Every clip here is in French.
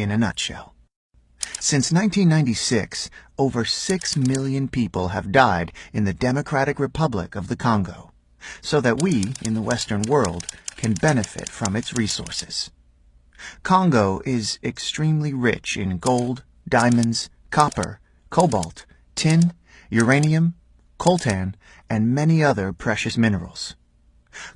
in a nutshell. Since 1996, over 6 million people have died in the Democratic Republic of the Congo, so that we, in the Western world, can benefit from its resources. Congo is extremely rich in gold, diamonds, copper, cobalt, tin, uranium, coltan, and many other precious minerals.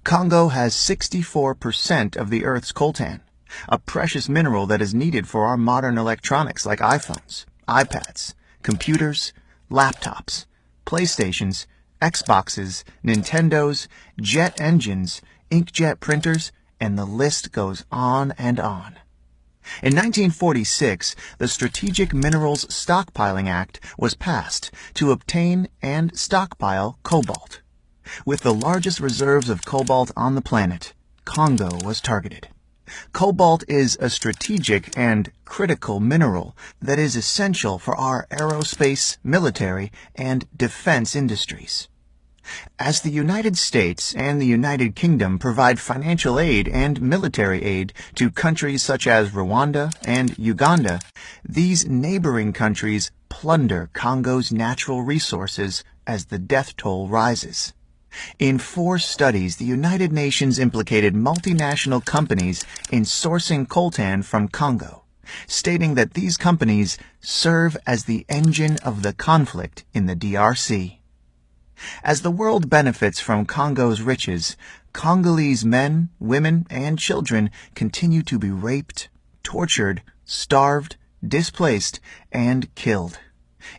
Congo has 64% of the Earth's coltan, a precious mineral that is needed for our modern electronics like iPhones, iPads, computers, laptops, PlayStations, Xboxes, Nintendos, jet engines, inkjet printers, and the list goes on and on. In 1946, the Strategic Minerals Stockpiling Act was passed to obtain and stockpile cobalt. With the largest reserves of cobalt on the planet, Congo was targeted. Cobalt is a strategic and critical mineral that is essential for our aerospace, military, and defense industries. As the United States and the United Kingdom provide financial aid and military aid to countries such as Rwanda and Uganda, these neighboring countries plunder Congo's natural resources as the death toll rises. In 4 studies, the United Nations implicated multinational companies in sourcing coltan from Congo, stating that these companies serve as the engine of the conflict in the DRC. As the world benefits from Congo's riches, Congolese men, women, and children continue to be raped, tortured, starved, displaced, and killed.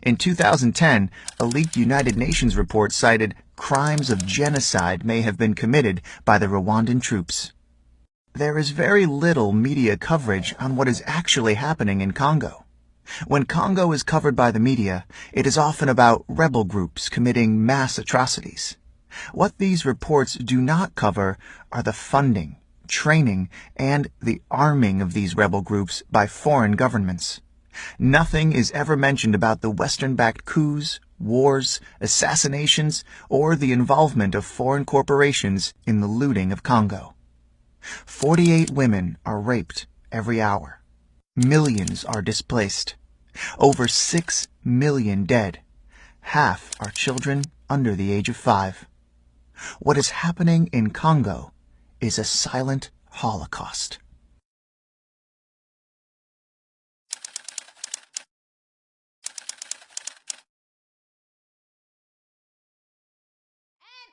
In 2010, a leaked United Nations report cited crimes of genocide may have been committed by the Rwandan troops. There is very little media coverage on what is actually happening in Congo. When Congo is covered by the media, it is often about rebel groups committing mass atrocities. What these reports do not cover are the funding, training, and the arming of these rebel groups by foreign governments. Nothing is ever mentioned about the Western-backed coups, wars, assassinations, or the involvement of foreign corporations in the looting of Congo. 48 women are raped every hour. Millions are displaced. Over 6 million dead. Half are children under the age of 5. What is happening in Congo is a silent holocaust.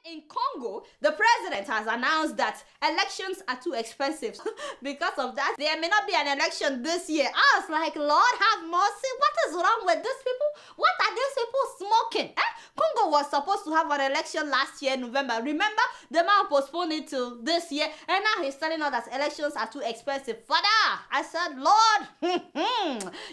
In Congo, the president has announced that elections are too expensive. Because of that, there may not be an election this year. I was like, Lord have mercy, what is wrong with these people? What are these people smoking? Congo was supposed to have an election last year, November. Remember, the man postponed it to this year, and now he's telling us that elections are too expensive. Father, I said, Lord,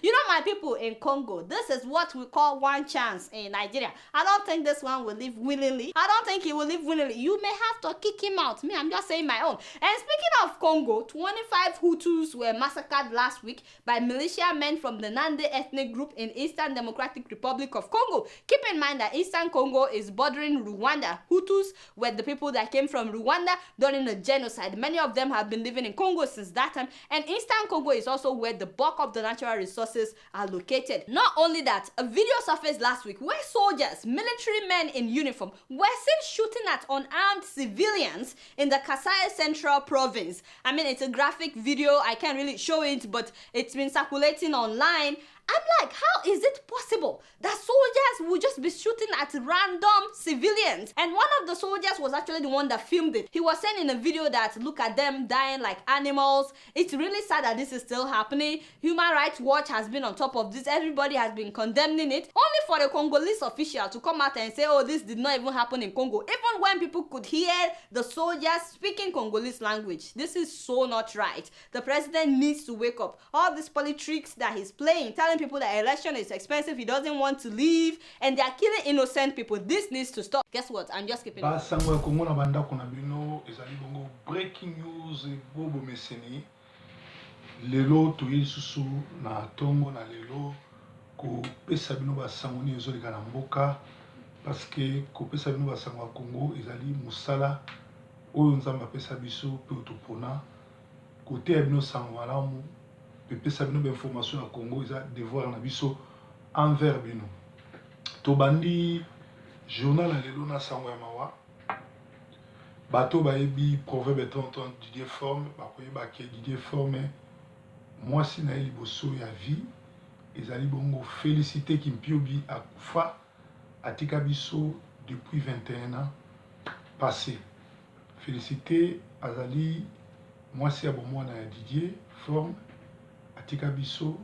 you know my people in Congo, this is what we call one chance in Nigeria. I don't think this one will live willingly. I don't think he will live willingly. You may have to kick him out. Me, I'm just saying my own. And speaking of Congo, 25 Hutus were massacred last week by militiamen from the Nande ethnic group in Eastern Democratic Republic of Congo. Keep in mind that Eastern Congo is bordering Rwanda. Hutus were the people that came from Rwanda during the genocide. Many of them have been living in Congo since that time, and Eastern Congo is also where the bulk of the natural resources are located. Not only that, a video surfaced last week where soldiers, military men in uniform, were seen shooting at unarmed civilians in the Kasai Central Province. I mean, it's a graphic video, I can't really show it, but it's been circulating online. I'm like, how is it possible that soldiers would just be shooting at random civilians? And one of the soldiers was actually the one that filmed it. He was saying in a video that, look at them dying like animals. It's really sad that this is still happening. Human Rights Watch has been on top of this. Everybody has been condemning it. Only for a Congolese official to come out and say, oh, this did not even happen in Congo. Even when people could hear the soldiers speaking Congolese language. This is so not right. The president needs to wake up. All these politics that he's playing, telling people that election is expensive, he doesn't want to leave, and they are killing innocent people. This needs to stop. Guess what? I'm just keeping it. Breaking news bobo meseni lelo toyi susu na tongo na lelo ko pesa bino basango ni ezoleka na mboka parce que ko pesa bino basango ya Congo ezali musala oyo nzamba pesa biso pe topona kote ya bino sango malamu pepesa bino information ya Congo eza devoir na biso envers bino. Tobandi journal ya lelo na sango ya mawa. Bato bayebi proverbe 30 Didier Forme bakoyeba ke Didier Forme mwasi na ye liboso ya vie ezali bongo Félicité Kimpiobi akufa atika biso depuis 21 ans passé. Félicité azali mwasi ya bomwana ya Didier Forme atika biso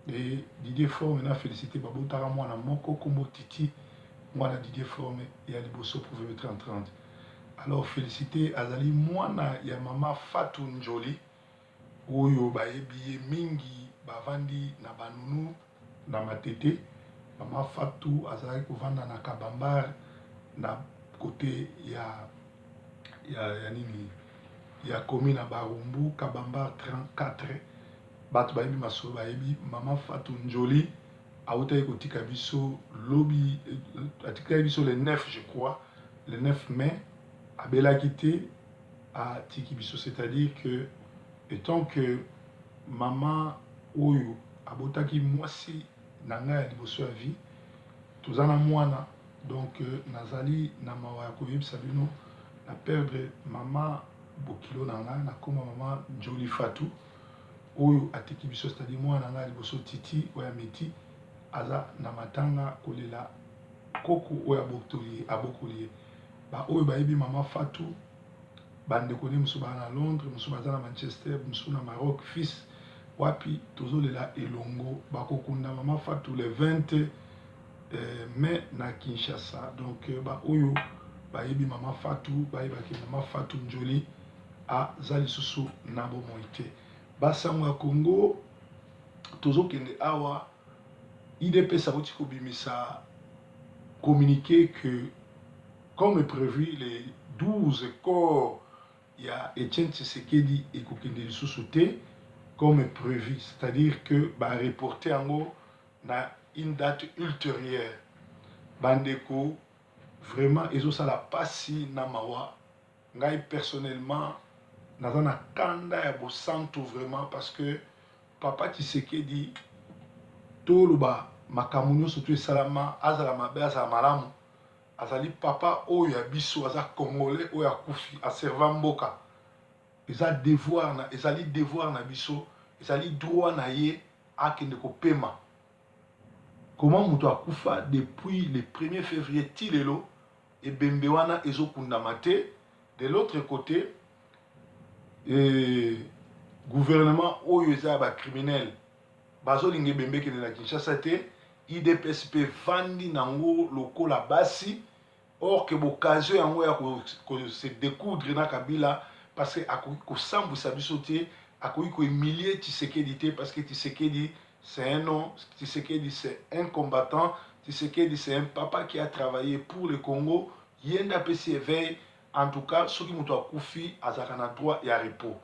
et Didier Forme na Félicité babotaka mwana moko kombo Titi mwana Didier Forme ya liboso proverbe 30. Alors Félicité azali mwana ya mama Fatou Njoli oyo bayebi mingi bavandi na banunu na matete. Mama Fatou azali kovanda na Kabambar na côté ya nini ya commune na Barumbu Kabambar 34. Bato bayebi masolo bayebi mama Fatou Njoli autaki kotika biso lobi atika biso le 9 je crois le 9 mai abelaki te à tiki biso, c'est-à-dire que étant que maman oyo abotaki mwasi nanga ya liboso ya vie tozana mwana donc nazali na mawa ya koyebisa bino na perdre mama bokilo nanga na koma mama Njoli Fatou oyo atiki biso, c'est-à-dire mwana nanga ya liboso Titi oya meti aza na matanga kolela koko oyo abokoli ba oyo bayebi mama Fatou bandeko ne musu ba na Londres musu baza na Manchester musu na Maroc fils wapi tozolela elongo bakokunda mama Fatou le 20 mai na Kinshasa. Donc ba oyo bayebi mama Fatou bayebaki mama Fatou Njoli azali susu na bomoi te. Basango ya Congo tozokende awa IDPS sauti kobimisa communiqué que comme prévu les 12 corps il y a Etienne Tshisekedi et kokende lisusu te comme prévu, c'est-à-dire que ba reporter en na une date ultérieure. Bandeko vraiment ezosala pasi na mawa ngai personnellement nazana kanda ya bosanto vraiment parce que papa Tshisekedi toloba makambo nyonso to esalama azala mabe azala malamu azali papa oyo ya biso aza congolais oyo akufi aserva mboka ezali devoir na biso ezali droit na ye akende kopema. Comment muto akufa depuis le 1er février tilelo et bembewana ezokundama te. De l'autre côté gouvernement oyo eza ba criminel bazolinga bembe kende na Kinshasa te. IDPS pe vandi nango lokola basi or que l'occasion yango ya se découdre na Kabila parce que akoki kosambwisa biso te akoki kohumilier Tshisekedi te parce que Tshisekedi c'est un nom, Tshisekedi c'est un combattant, Tshisekedi c'est un papa qui a travaillé pour le Congo yenda pesi éveil en tout cas soki muto akufi azaka na droit ya repos.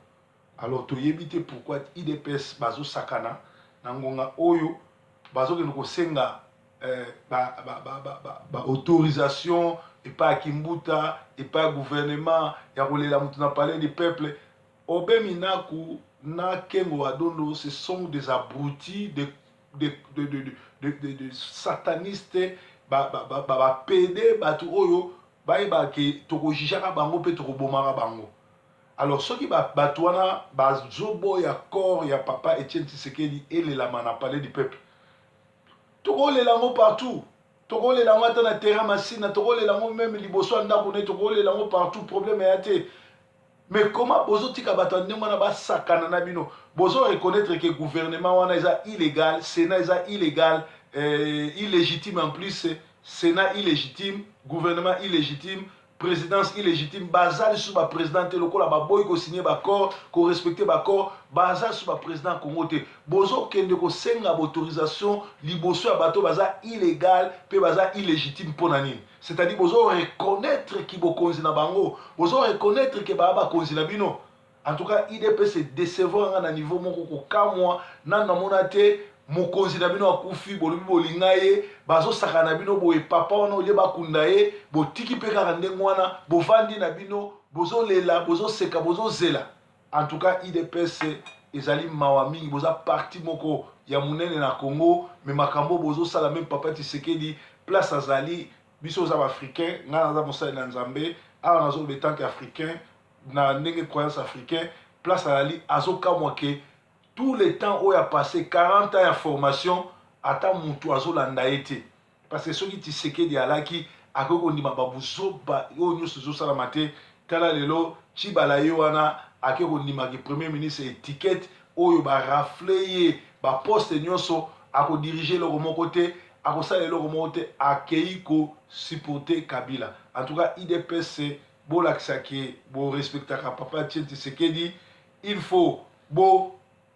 Alors toyebi te pourquoi IDPS bazo sakana na ngonga oyo bazokende kosenga autorisation et pas à Kimbuta et pas gouvernement ya kolela mutu na palais du peuple obemi naku na kengo adondo. Ce sont des abrutis de satanistes pédé batu oyo ba ke toko jijaka bango pe toko bomara bango. Alors ceux qui batu wana bazobo ya corps ya papa Etienne Tshisekedi et le lama na palais du peuple toko le lango partout. Toko le lango ata na terrain masina, toko le lango même liboso ndako ne toko le lango partout, problème ya te. Mais comment bozo tika bato ndemo na ba sakana na bino? Bozo reconnaître que gouvernement wana eza illégal, Sénat eza illégal, illégitime en plus, Sénat illégitime, gouvernement illégitime, présidence illégitime, bazal sous ba président te lokola ba boy ko signer ba corps, ko respecter ba corps, bazal sous ba président Congo te. Bozo kende ko senga autorisation liboso ya bato baza illégal pe baza illégitime pona nini. C'est-à-dire bozo reconnaître ki bokonzi na bango, bozo reconnaître ke ba konzi na bino. En tout cas, IDP se décevoir na niveau moko ko kamwa na mona te mokonzi na bino akufi bolobi bolinga ye bazo saka na bino boye papa wana ole bakunda ye botiki pe kaka ndenge wana bovandi na bino bozo lela bozo seka bozo zela. En tout cas IDPS ezali mawa mingi boza parti moko ya munene na Congo mais makambo bozo sala même papa Tshisekedi place azali biso za africain nga naza mosali na Nzambe awa nazo be tant qu'africain na ndenge croyance africain place azali azokamwa ke tout le temps où il a passé 40 ans de formation ata mutu azolanda ete parce que soki Tshisekedi alaki akoko ndima babuzoba oyo nyonso ezosala te tala lelo Tshibala ye wana akeko ndimaki premier ministre étiquette oyo barafle ye baposte nyonso akodirige eloko moko te akosala eloko moko te akei kosupporte Kabila. En tout cas IDPS bolakisa ke borespectaka papa Tshisekedi il faut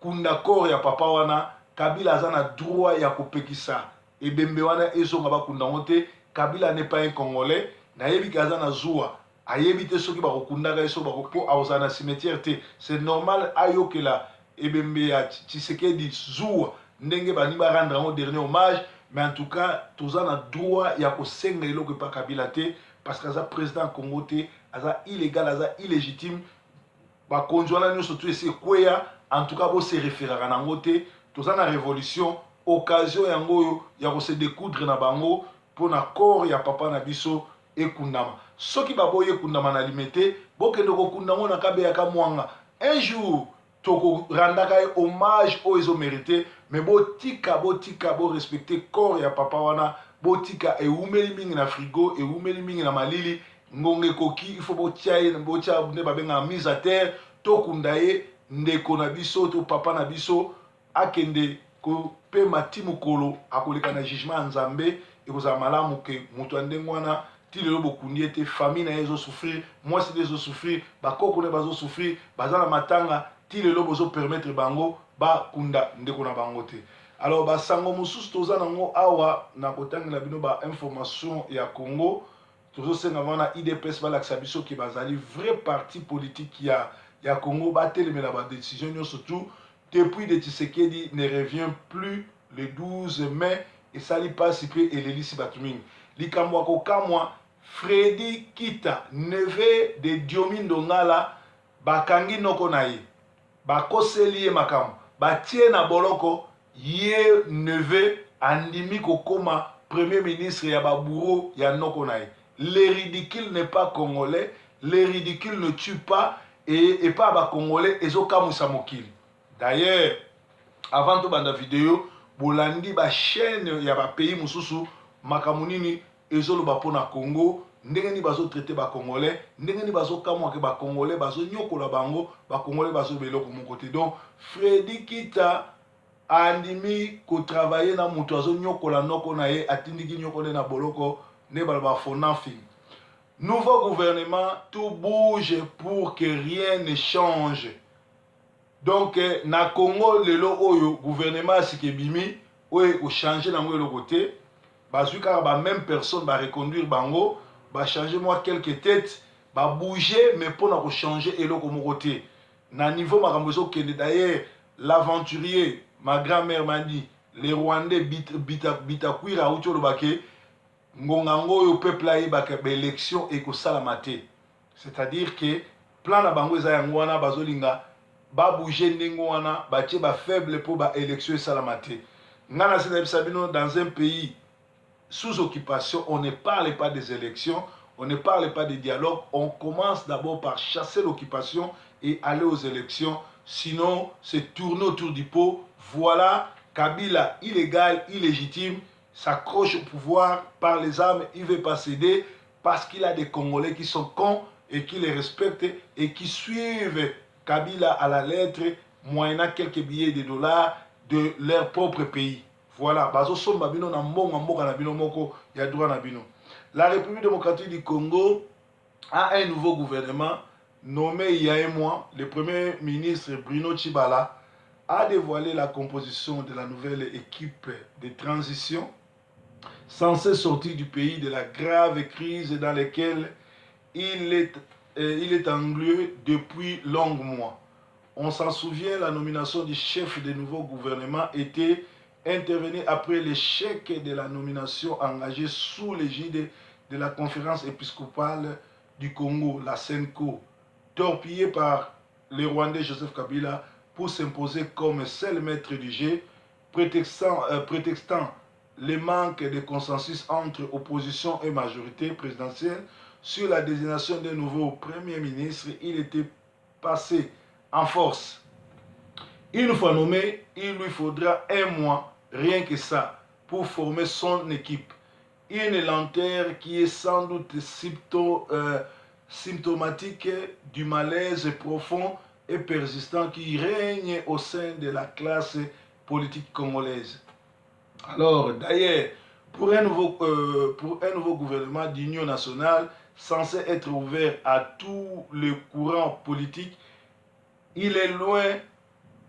kunda corps ya papa wana Kabila aza na droit ya kopekisa ebembe wana ezonga bakunda ngo te. Kabila n'est pas un Congolais nayebi kaza na zuwa ayebi te soki bakokundaka eso bakopo aoza na cimetière te. C'est normal ayokela ebembe ya Tshisekedi zuwa ndenge bani barendre ngo dernier hommage, mais en tout cas toza na droit ya kosenga eloko pa Kabila te parce que aza président Congo te, aza illégal, aza illégitime. Bakonzi wana nyonso tu esi ekweya en tout cas bo se référera nango te. Toza na révolution occasion yango oyo ya ko se découdre na bango pona corps ya papa na biso ekundama. Soki baboye ekundama na limete bokende kokunda ngo na kabe ya kamwanga un jour toko randaka hommage o ezo mérité, mais botika bo respecter corps ya papa wana botika eumeli mingi na frigo eumeli mingi na malili ngonge koki il faut botia ne babenga mise à terre tokunda ye ndeko na biso to papa na biso akende ko pe matimukolo akoleka na jugement ya Nzambe ekozala malamu ke mutu andenge wana ti lelo bokundi ete famille na ye ezosouffrir, mwasi te ezosouffrir, bakoko ne bazosouffrir, baza na matanga ti lelo bozopermettre bango bakunda ndeko na bango te. Alors basango mosusu toza nango awa na kotangela bino ba information ya Congo tozosenga wana IDPS balakisa biso ki bazali vrai parti politique ya Congo batelemela ba décision nyonso surtout depuis de Tshisekedi ne revient plus le 12 mai et sali participer et l'élisi batuming likambo akokamwa Freddy Kita neveu de Diomi Ndongala bakangi noko na ye bakoseli ye makambo batie na boloko ye neveu andimi kokoma premier ministre ya baburo ya noko na ye. Le ridicule n'est pas congolais, le ridicule ne tue pas et pas ba congolais ezokamwisa mokili. D'ailleurs avant to banda vidéo bolandi ba chaîne ya ba pays mususu makambo nini ezoloba pona Congo ndenge ni bazo traiter ba congolais ndenge ni bazo kamwa ke ba congolais bazo nyokola bango ba congolais bazo beloko mon côté. Donc Freddy Kita andimi ko travailler na mutu azo nyokola noko na ye atindiki nyokole na boloko ne ba fonafi. Nouveau gouvernement, tout bouge pour que rien ne change. Donc na Congo lelo oyo gouvernement sikebimi oyo ko changer na ngwe côté bazuka ba même personne ba reconduire bango ba changer moi quelques têtes ba bouger mais pour na ko changer eloko mo côté na niveau makambo zo kende. D'ailleurs l'aventurier ma grand-mère m'a dit les Rwandais bitakwira ucho lobake ngongango oyo peuple ayi ba élection et ko salamate, c'est-à-dire que plan na bango eza yango wana bazolinga ba bouger ndenge wana batie ba faible pour ba élection salamate. Ngana Sabino dans un pays sous occupation, on ne parle pas des élections, on ne parle pas des dialogues, on commence d'abord par chasser l'occupation et aller aux élections, sinon c'est tourner autour du pot. Voilà, Kabila illégal, illégitime, s'accroche au pouvoir par les armes, il ne veut pas céder parce qu'il a des Congolais qui sont cons et qui les respectent et qui suivent Kabila à la lettre, moyennant quelques billets de dollars de leur propre pays. Voilà, la République démocratique du Congo a un nouveau gouvernement nommé il y a un mois. Le premier ministre Bruno Tshibala a dévoilé la composition de la nouvelle équipe de transition censée sortir du pays de la grave crise dans laquelle il est englué depuis longs mois. On s'en souvient, la nomination du chef du nouveau gouvernement était intervenue après l'échec de la nomination engagée sous l'égide de la conférence épiscopale du Congo, la CENCO, torpillée par le Rwandais Joseph Kabila pour s'imposer comme seul maître du jeu, prétextant le manque de consensus entre opposition et majorité présidentielle sur la désignation d'un nouveau Premier ministre. Il était passé en force. Une fois nommé, il lui faudra un mois, rien que ça, pour former son équipe. Une lenteur qui est sans doute symptomatique du malaise profond et persistant qui règne au sein de la classe politique congolaise. Alors, d'ailleurs, pour un nouveau gouvernement d'union nationale censé être ouvert à tous les courants politiques, il est loin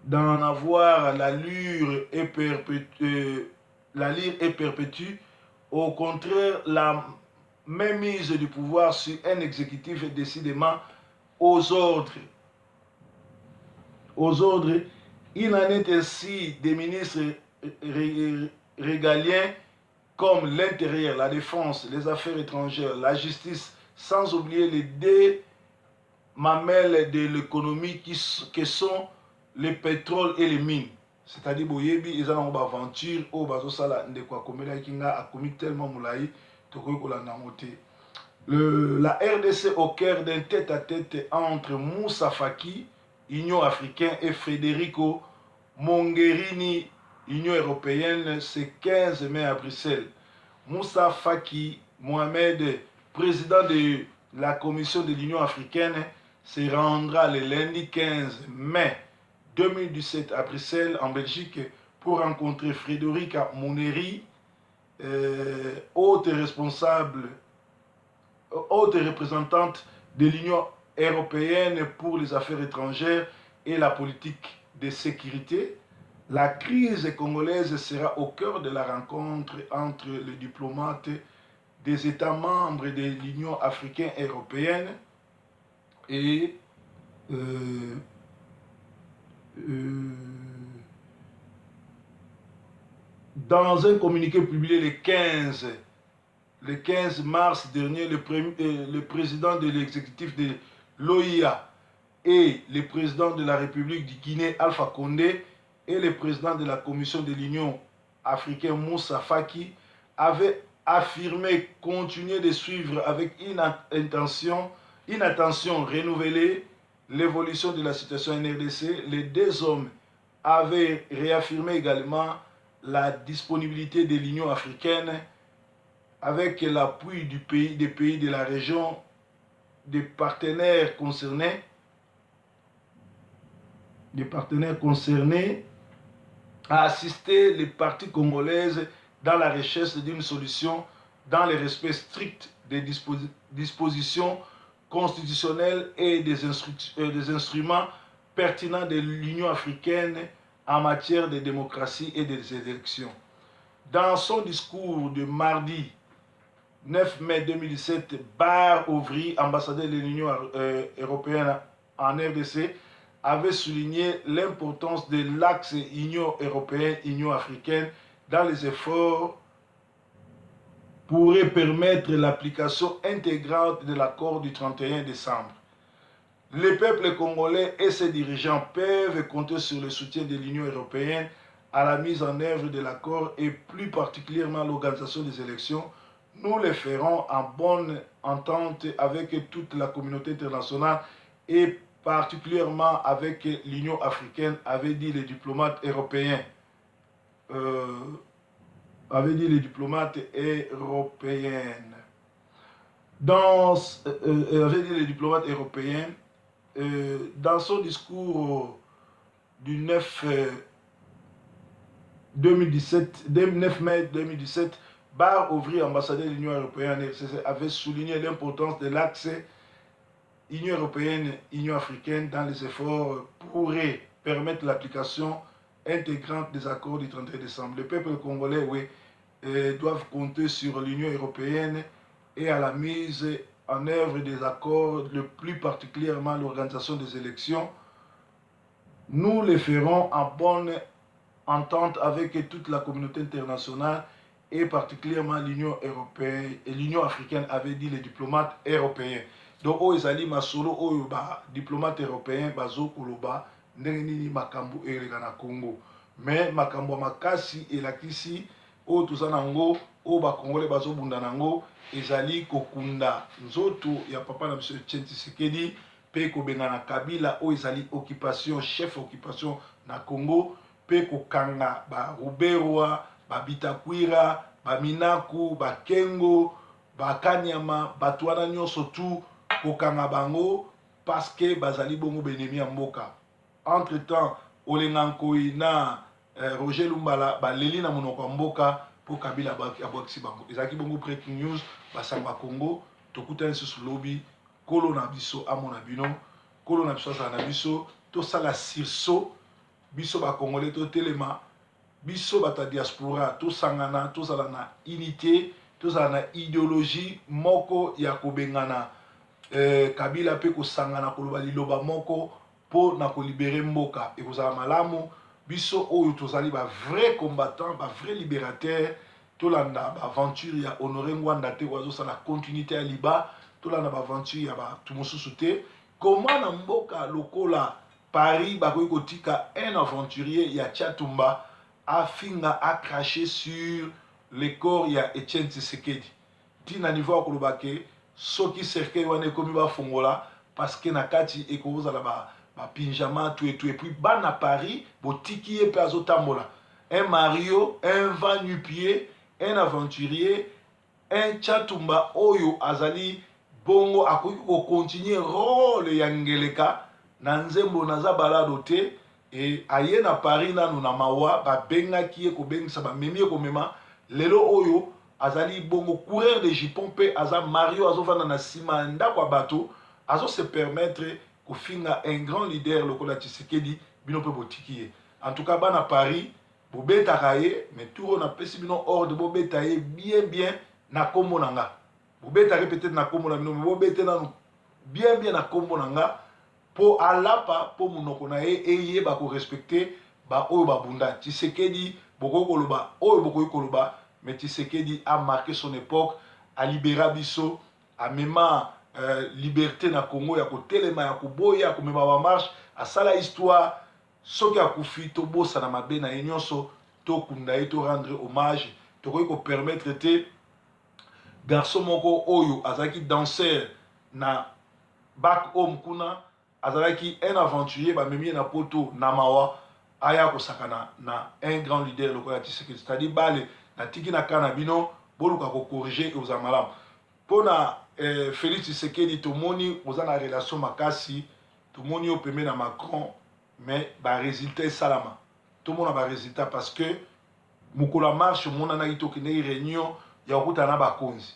d'en avoir l'allure et perpétue. Au contraire, la mainmise du pouvoir sur un exécutif décidément aux ordres. Il en est ainsi des ministres régaliens comme l'intérieur, la défense, les affaires étrangères, la justice, sans oublier les deux mamelles de l'économie qui sont le pétrole et les mines. C'est-à-dire boyebi ils ont une aventure au bazo sala ndekwa komela kinga akomi tellement moulaï tokoy kolanda ngote. La RDC au cœur d'un tête-à-tête entre Moussa Faki, Union africaine, et Federico Mogherini, Union européenne, ce 15 mai à Bruxelles. Moussa Faki Mohamed, président de la Commission de l'Union africaine, se rendra le lundi 15 mai 2017 à Bruxelles, en Belgique, pour rencontrer Frederica Mogherini, haute représentante de l'Union européenne pour les affaires étrangères et la politique de sécurité. La crise congolaise sera au cœur de la rencontre entre les diplomates des États membres de l'Union africaine et européenne et dans un communiqué publié le 15 mars dernier, le président de l'exécutif de l'OIA et le président de la République du Guinée, Alpha Condé, et le président de la Commission de l'Union africaine, Moussa Faki, avaient affirmé continuer de suivre avec une attention renouvelée l'évolution de la situation en RDC. Les deux hommes avaient réaffirmé également la disponibilité de l'Union africaine avec l'appui des pays de la région, des partenaires concernés, à assister les parties congolaises dans la recherche d'une solution dans le respect strict des dispositions constitutionnelles et des instruments pertinents de l'Union africaine en matière de démocratie et des élections. Dans son discours de mardi 9 mai 2017, Bar Ouvry, ambassadeur de l'Union européenne en RDC, avait souligné l'importance de l'axe Union européenne-Union africaine dans les efforts pour permettre l'application intégrante de l'accord du 31 décembre. Le peuple congolais et ses dirigeants peuvent compter sur le soutien de l'Union européenne à la mise en œuvre de l'accord et plus particulièrement l'organisation des élections. Nous le ferons en bonne entente avec toute la communauté internationale et particulièrement avec l'Union africaine, avait dit les diplomates européens. Dans son discours du 9 mai 2017, Bar Ouvry, ambassadeur de l'Union européenne, avait souligné l'importance de l'axe Union européenne, Union africaine dans les efforts pour permettre l'application intégrante des accords du 31 décembre. Le peuple congolais, doivent compter sur l'Union européenne et à la mise en œuvre des accords, le plus particulièrement l'organisation des élections. Nous le ferons en bonne entente avec toute la communauté internationale et particulièrement l'Union européenne et l'Union africaine, avait dit les diplomates européens. Donc, ils allaient masolo, diplomate européen, bazo koloba, ndenge nini makambo eleka na Congo. Mais makambo makasi elakisi o toza nango o bakongole bazobunda nango ezali kokunda nzoto ya papa na biso Etienne Tshisekedi pe kobengana Kabila o ezali occupation chef occupation na Congo pe kokanga ba Ruberwa ba Bitakwira ba Minaku ba Kengo ba Kanyama bato wana nyonso tu kokanga bango parce que bazali bongo benemi ya mboka. Entre temps Olenga Nkoyi na Roger Lumbala baleli na monoko mboka pour Kabila abwakisi bango. Ezaki bongo breaking news basamba Congo tokutani susu lobi kolo na biso amona bino kolo na biso azala na biso tosala sursaut biso bakongole totelema biso bata diaspora tosangana tozala na unité tozala na idéologie moko ya kobengana Kabila pe kosangana koloba liloba moko po na kolibere mboka ekozala malamu biso oyo tozali ba vrai combattant ba vrai libérateur tolanda ba aventure ya Honoré Ngwanda te wazosala continuité ya liba tolanda ba aventure ya ba tumosusu te comment na mboka lokola Paris bakoki kotika un aventurier ya Tchatumba afinga a craché sur le corps ya Etienne Tshisekedi tina niveau ya koloba ke soki cercueil wana ekomi bafongola parce que na kati ekozala ba pinjama tout et puis bana Paris botiki ye pe azotambola un Mario un Van Nupier un aventurier un Tchatumba oyo azali bongo akoki ko continuer rôle ya Ngeleka na nzembo naza balado te et aye na Paris nanu na mawa babengaki ye kobengisa bamemi ye komema lelo oyo azali bongo coureur de jupon pe aza Mario azovanda na sima ndako ya bato azo se permettre kofinga un grand leader lokola Tshisekedi bino pe botiki ye. En tout cas bana Paris bobetaka ye mais tour on apesi bino ordre bobeta ye bien na kombo nanga bobetaka peut-être na kombo na bino mais bobete nanu bien na kombo nanga po alapa po munoko na ye eye ba ko respecter ba oyo babunda Tshisekedi boko koloba oyo boko koloba mais Tshisekedi a marqué son époque a libéré biso a mema liberté na Congo ya kotelema ya koboya ya komema ba marche asala histoire soki akufi tobosa na mabe na ye nyonso tokunda ye to rendre hommage tokoki ko permettre te garçon moko oyo azalaki danseur na back home kuna azalaki un aventurier bamemi na poto na mawa aya kosakana na un grand leader lokola Tshisekedi c'est-à-dire bale na tiki na kana bino boluka ko corriger aux malamu pona Félix Tshisekedi tomoni oza na relation makasi tomoni o pembe na Macron mais ba résultat salama tomona ba résultat parce que mukola marche mona na ito kine réunion ya okutana bakonzi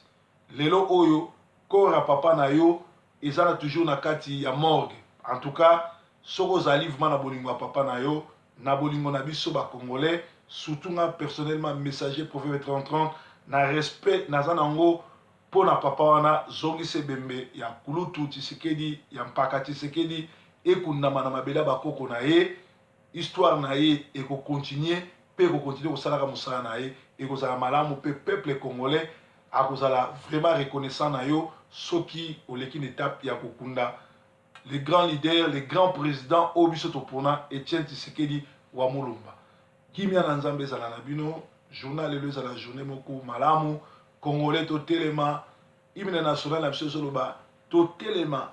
lelo oyo kora papa na yo ezana toujours na kati ya morgue. En tout cas soko zali vma na bolingo ya papa na yo na bolingo na biso ba congolais surtout nga personnellement messager prophète 30 na respect na zanango pona papa wana zongise bembe ya kulutu Tshisekedi ya mpaka Tshisekedi ekundama na mabela bakoko na ye histoire na ye eko continuer pe ko continuer kosalaka mosala na ye ekozala malamu pe peuple congolais akozala vraiment reconnaissant na yo soki oleki une étape ya kokunda les grands leaders les grands présidents oyo biso topona Etienne Tshisekedi wa Mulumba kimia na nzambe ezala na bino journal lelo ezala journée moko malamu congolais totelema hymne national na biso ezoloba totelema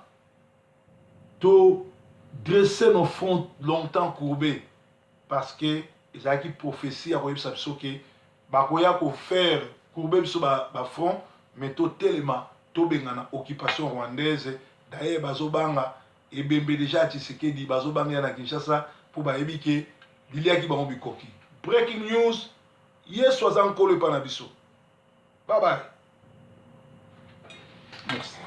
to dresser nos fronts longtemps courbés parce que ezalaki prophétie akoyebisa biso ke bakoya kofaire courber biso ba front mais totelema tobengana occupation rwandaise d'ailleurs bazobanga ebembe déjà Tshisekedi bazobanga na Kinshasa pour bayebi ke biliaki bango bikoki. Breaking news yesu aza nkolo epa na biso. Bye bye. Merci.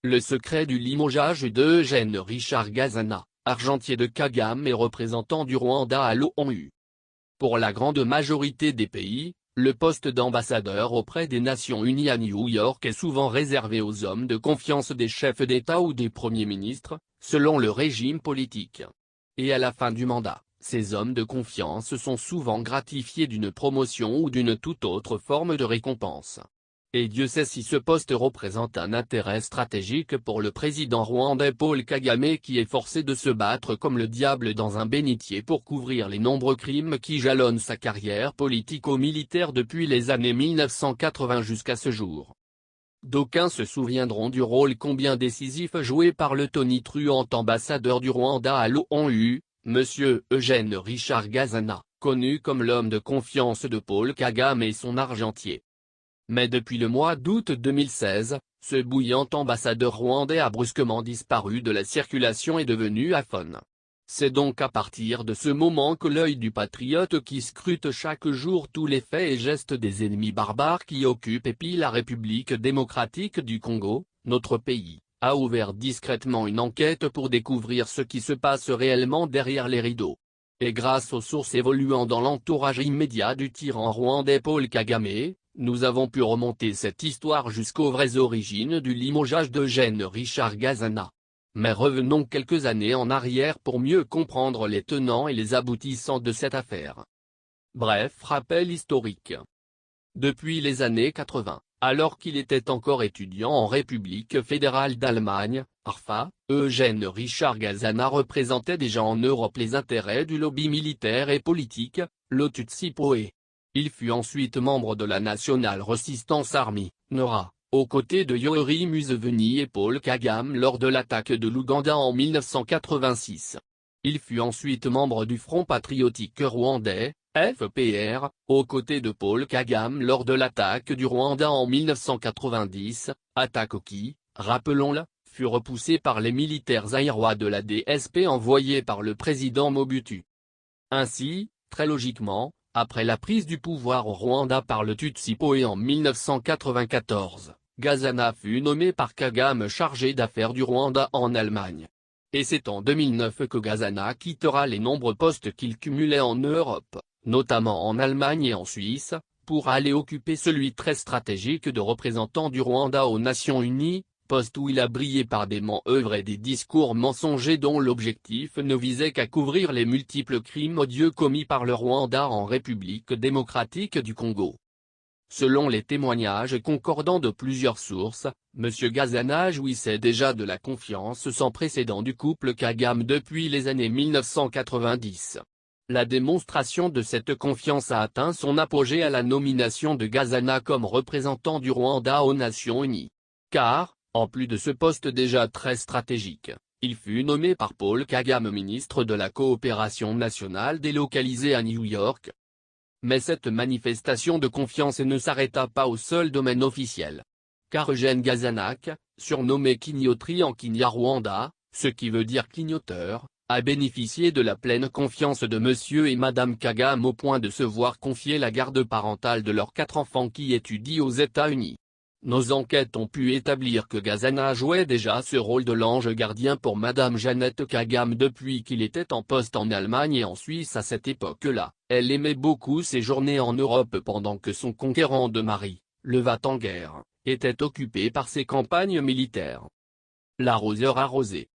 Le secret du limogeage d'Eugène Richard Gazana, argentier de Kagame et représentant du Rwanda à l'ONU. Pour la grande majorité des pays, le poste d'ambassadeur auprès des Nations Unies à New York est souvent réservé aux hommes de confiance des chefs d'État ou des premiers ministres, selon le régime politique. Et à la fin du mandat, ces hommes de confiance sont souvent gratifiés d'une promotion ou d'une toute autre forme de récompense. Et Dieu sait si ce poste représente un intérêt stratégique pour le président rwandais Paul Kagame qui est forcé de se battre comme le diable dans un bénitier pour couvrir les nombreux crimes qui jalonnent sa carrière politico-militaire depuis les années 1980 jusqu'à ce jour. D'aucuns se souviendront du rôle combien décisif joué par le tonitruant ambassadeur du Rwanda à l'ONU, M. Eugène Richard Gazana, connu comme l'homme de confiance de Paul Kagame et son argentier. Mais depuis le mois d'août 2016, ce bouillant ambassadeur rwandais a brusquement disparu de la circulation et devenu aphone. C'est donc à partir de ce moment que l'œil du patriote qui scrute chaque jour tous les faits et gestes des ennemis barbares qui occupent et pillent la République démocratique du Congo, notre pays, a ouvert discrètement une enquête pour découvrir ce qui se passe réellement derrière les rideaux. Et grâce aux sources évoluant dans l'entourage immédiat du tyran rwandais Paul Kagame, nous avons pu remonter cette histoire jusqu'aux vraies origines du limogeage d'Eugène Richard Gazana. Mais revenons quelques années en arrière pour mieux comprendre les tenants et les aboutissants de cette affaire. Bref, rappel historique. Depuis les années 80, alors qu'il était encore étudiant en République fédérale d'Allemagne, RFA, Eugène Richard Gazana représentait déjà en Europe les intérêts du lobby militaire et politique, le Tutsi-Poe. Il fut ensuite membre de la National Resistance Army, NORA, aux côtés de Yoweri Museveni et Paul Kagame lors de l'attaque de l'Ouganda en 1986. Il fut ensuite membre du Front patriotique rwandais, FPR, aux côtés de Paul Kagame lors de l'attaque du Rwanda en 1990, attaque qui, rappelons-le, fut repoussée par les militaires zaïrois de la DSP envoyés par le président Mobutu. Ainsi, très logiquement, après la prise du pouvoir au Rwanda par le Tutsi-Poe en 1994, Gazana fut nommé par Kagame chargé d'affaires du Rwanda en Allemagne. Et c'est en 2009 que Gazana quittera les nombreux postes qu'il cumulait en Europe, notamment en Allemagne et en Suisse, pour aller occuper celui très stratégique de représentant du Rwanda aux Nations Unies, poste où il a brillé par des manœuvres et des discours mensongers dont l'objectif ne visait qu'à couvrir les multiples crimes odieux commis par le Rwanda en République démocratique du Congo. Selon les témoignages concordants de plusieurs sources, M. Gazana jouissait déjà de la confiance sans précédent du couple Kagame depuis les années 1990. La démonstration de cette confiance a atteint son apogée à la nomination de Gazana comme représentant du Rwanda aux Nations Unies. Car, en plus de ce poste déjà très stratégique, il fut nommé par Paul Kagame ministre de la Coopération nationale délocalisé à New York. Mais cette manifestation de confiance ne s'arrêta pas au seul domaine officiel. Car Eugène Gazana, surnommé Kinyotri en Kinyarwanda, ce qui veut dire clignoteur, a bénéficié de la pleine confiance de Monsieur et Madame Kagame au point de se voir confier la garde parentale de leurs 4 enfants qui étudient aux États-Unis. Nos enquêtes ont pu établir que Gazana jouait déjà ce rôle de l'ange gardien pour Madame Jeannette Kagame depuis qu'il était en poste en Allemagne et en Suisse à cette époque-là. Elle aimait beaucoup séjourner en Europe pendant que son conquérant de mari, le Va-t-en-guerre, était occupé par ses campagnes militaires. L'arroseur arrosé.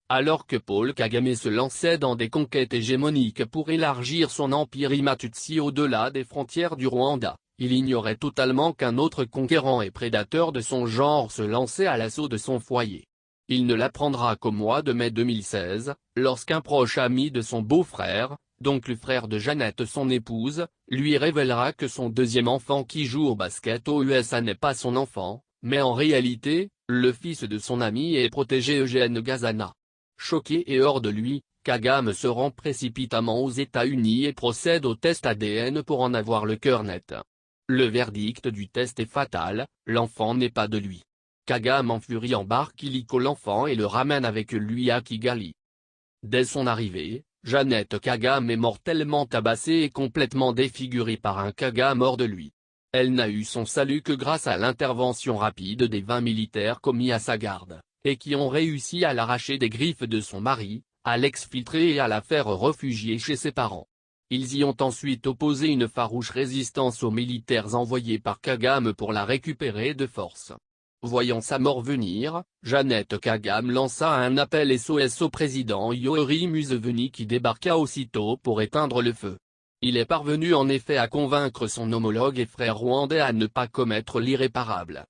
Alors que Paul Kagame se lançait dans des conquêtes hégémoniques pour élargir son empire Imatutsi au-delà des frontières du Rwanda, il ignorait totalement qu'un autre conquérant et prédateur de son genre se lançait à l'assaut de son foyer. Il ne l'apprendra qu'au mois de mai 2016, lorsqu'un proche ami de son beau-frère, donc le frère de Jeannette son épouse, lui révélera que son deuxième enfant qui joue au basket aux USA n'est pas son enfant, mais en réalité, le fils de son ami et protégé Eugène Gazana. Choqué et hors de lui, Kagame se rend précipitamment aux États-Unis et procède au test ADN pour en avoir le cœur net. Le verdict du test est fatal, l'enfant n'est pas de lui. Kagame en furie embarque illico l'enfant et le ramène avec lui à Kigali. Dès son arrivée, Jeannette Kagame est mortellement tabassée et complètement défigurée par un Kagame hors de lui. Elle n'a eu son salut que grâce à l'intervention rapide des 20 militaires commis à sa garde, et qui ont réussi à l'arracher des griffes de son mari, à l'exfiltrer et à la faire réfugier chez ses parents. Ils y ont ensuite opposé une farouche résistance aux militaires envoyés par Kagame pour la récupérer de force. Voyant sa mort venir, Jeannette Kagame lança un appel SOS au président Yoweri Museveni qui débarqua aussitôt pour éteindre le feu. Il est parvenu en effet à convaincre son homologue et frère rwandais à ne pas commettre l'irréparable.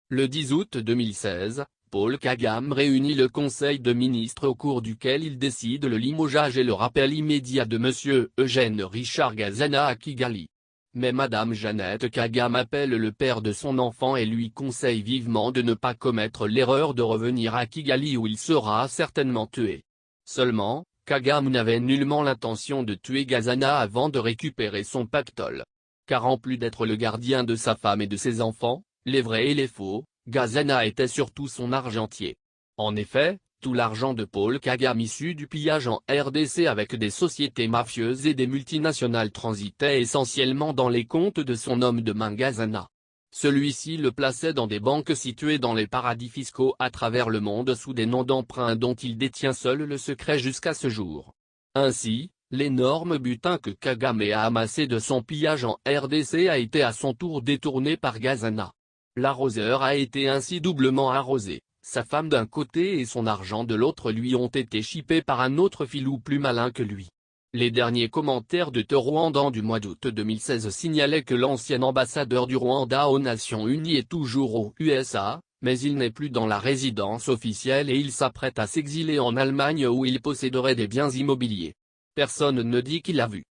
Le 10 août 2016, Paul Kagame réunit le Conseil de ministres au cours duquel il décide le limogeage et le rappel immédiat de M. Eugène Richard Gazana à Kigali. Mais Madame Jeannette Kagame appelle le père de son enfant et lui conseille vivement de ne pas commettre l'erreur de revenir à Kigali où il sera certainement tué. Seulement, Kagame n'avait nullement l'intention de tuer Gazana avant de récupérer son pactole. Car en plus d'être le gardien de sa femme et de ses enfants, les vrais et les faux, Gazana était surtout son argentier. En effet, tout l'argent de Paul Kagame issu du pillage en RDC avec des sociétés mafieuses et des multinationales transitait essentiellement dans les comptes de son homme de main Gazana. Celui-ci le plaçait dans des banques situées dans les paradis fiscaux à travers le monde sous des noms d'emprunts dont il détient seul le secret jusqu'à ce jour. Ainsi, l'énorme butin que Kagame a amassé de son pillage en RDC a été à son tour détourné par Gazana. L'arroseur a été ainsi doublement arrosé, sa femme d'un côté et son argent de l'autre lui ont été chippés par un autre filou plus malin que lui. Les derniers commentaires de Rwandan du mois d'août 2016 signalaient que l'ancien ambassadeur du Rwanda aux Nations Unies est toujours aux USA, mais il n'est plus dans la résidence officielle et il s'apprête à s'exiler en Allemagne où il posséderait des biens immobiliers. Personne ne dit qu'il l'a vu.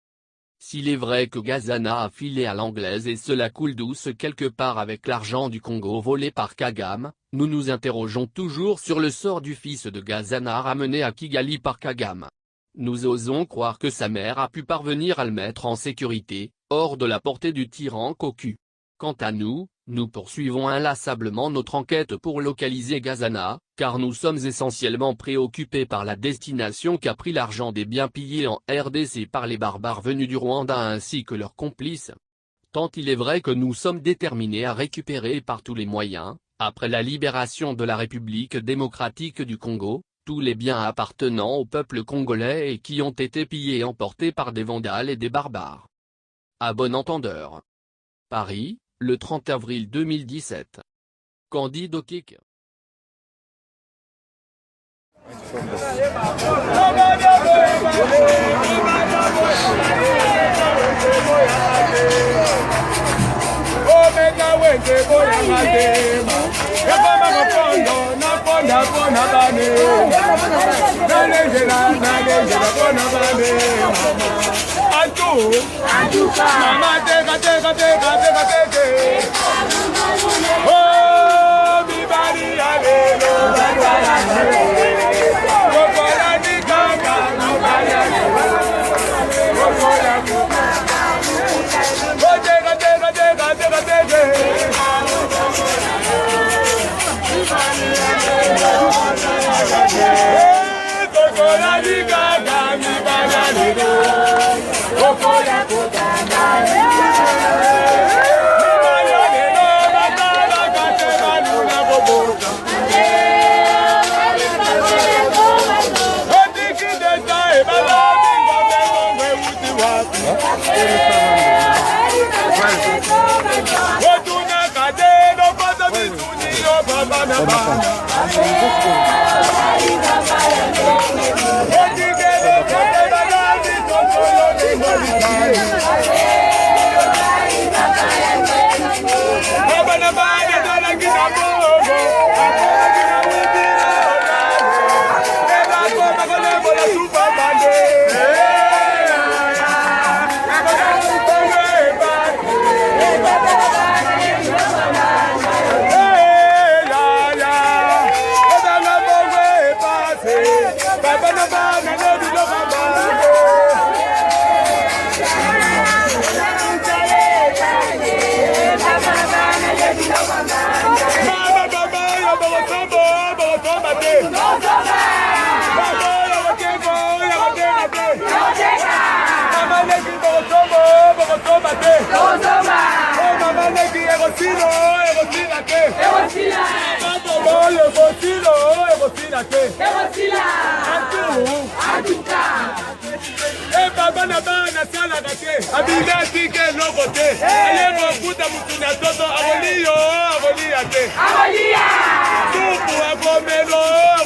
S'il est vrai que Gazana a filé à l'anglaise et cela coule douce quelque part avec l'argent du Congo volé par Kagame, nous nous interrogeons toujours sur le sort du fils de Gazana ramené à Kigali par Kagame. Nous osons croire que sa mère a pu parvenir à le mettre en sécurité, hors de la portée du tyran cocu. Quant à nous, nous poursuivons inlassablement notre enquête pour localiser Gazana, car nous sommes essentiellement préoccupés par la destination qu'a pris l'argent des biens pillés en RDC par les barbares venus du Rwanda ainsi que leurs complices. Tant il est vrai que nous sommes déterminés à récupérer par tous les moyens, après la libération de la République démocratique du Congo, tous les biens appartenant au peuple congolais et qui ont été pillés et emportés par des vandales et des barbares. À bon entendeur. Paris, le 30 avril 2017. Candide Okik.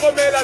Agomela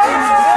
Yeah.